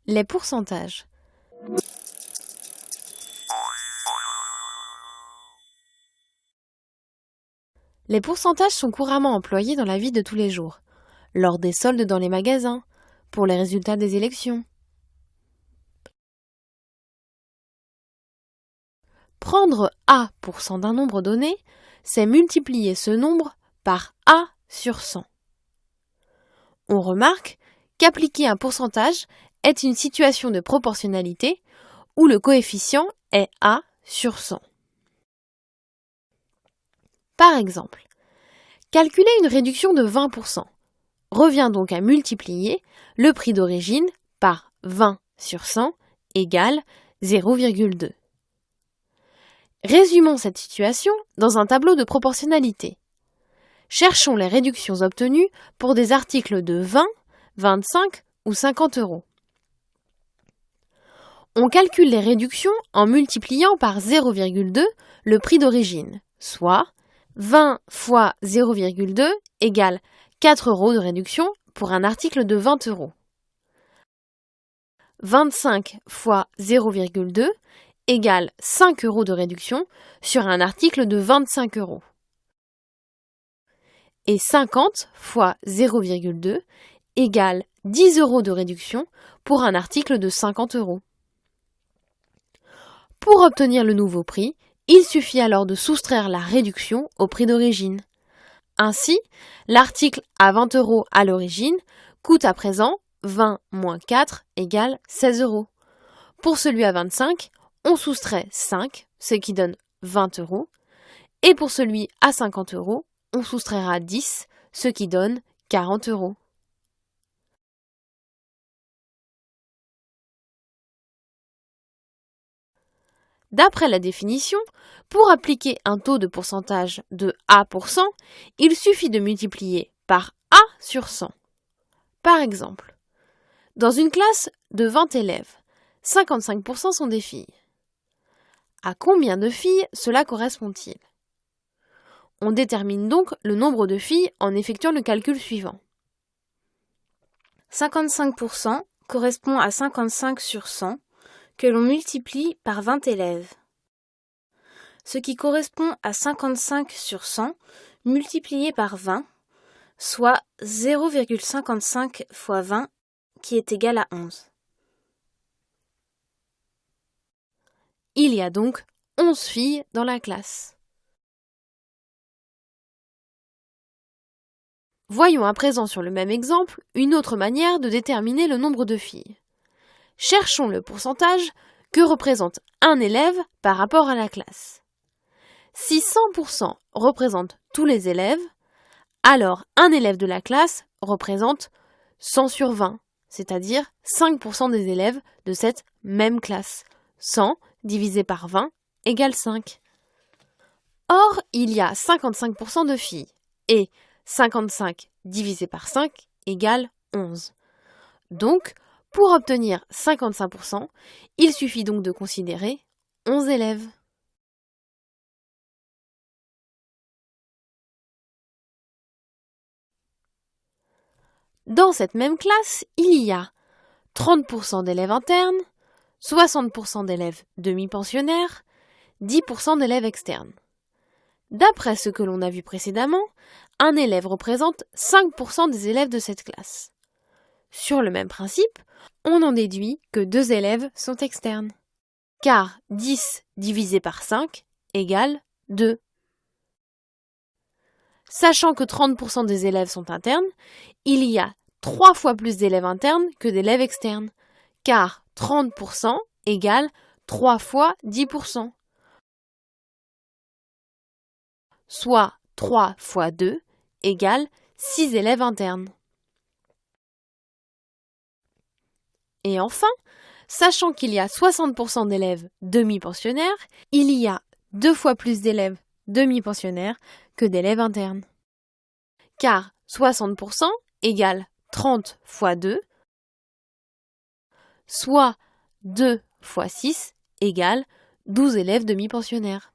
Les pourcentages. Les pourcentages sont couramment employés dans la vie de tous les jours, lors des soldes dans les magasins, pour les résultats des élections. Prendre A% d'un nombre donné, c'est multiplier ce nombre par A sur 100. On remarque qu'appliquer un pourcentage est une situation de proportionnalité où le coefficient est A sur 100. Par exemple, calculer une réduction de 20% revient donc à multiplier le prix d'origine par 20 sur 100 égale 0,2. Résumons cette situation dans un tableau de proportionnalité. Cherchons les réductions obtenues pour des articles de 20, 25 ou 50 euros. On calcule les réductions en multipliant par 0,2 le prix d'origine, soit 20 fois 0,2 égale 4 euros de réduction pour un article de 20 euros. 25 fois 0,2 égale 5 euros de réduction sur un article de 25 euros. Et 50 fois 0,2 égale 10 euros de réduction pour un article de 50 euros. Pour obtenir le nouveau prix, il suffit alors de soustraire la réduction au prix d'origine. Ainsi, l'article à 20 euros à l'origine coûte à présent 20 moins 4 égale 16 euros. Pour celui à 25, on soustrait 5, ce qui donne 20 euros. Et pour celui à 50 euros, on soustraira 10, ce qui donne 40 euros. D'après la définition, pour appliquer un taux de pourcentage de A%, il suffit de multiplier par A sur 100. Par exemple, dans une classe de 20 élèves, 55% sont des filles. À combien de filles cela correspond-il? On détermine donc le nombre de filles en effectuant le calcul suivant. 55% correspond à 55 sur 100 que l'on multiplie par 20 élèves. Ce qui correspond à 55 sur 100 multiplié par 20, soit 0,55 fois 20 qui est égal à 11. Il y a donc 11 filles dans la classe. Voyons à présent sur le même exemple une autre manière de déterminer le nombre de filles. Cherchons le pourcentage que représente un élève par rapport à la classe. Si 100% représente tous les élèves, alors un élève de la classe représente 100 sur 20, c'est-à-dire 5% des élèves de cette même classe. 100 divisé par 20 égale 5. Or, il y a 55% de filles et 55 divisé par 5 égale 11. Donc, pour obtenir 55%, il suffit donc de considérer 11 élèves. Dans cette même classe, il y a 30% d'élèves internes, 60% d'élèves demi-pensionnaires, 10% d'élèves externes. D'après ce que l'on a vu précédemment, un élève représente 5% des élèves de cette classe. Sur le même principe, on en déduit que 2 élèves sont externes, car 10 divisé par 5 égale 2. Sachant que 30% des élèves sont internes, il y a 3 fois plus d'élèves internes que d'élèves externes, car 30% égale 3 fois 10%, soit 3 fois 2 égale 6 élèves internes. Et enfin, sachant qu'il y a 60% d'élèves demi-pensionnaires, il y a 2 fois plus d'élèves demi-pensionnaires que d'élèves internes. Car 60% égale 30 fois 2, soit 2 fois 6 égale 12 élèves demi-pensionnaires.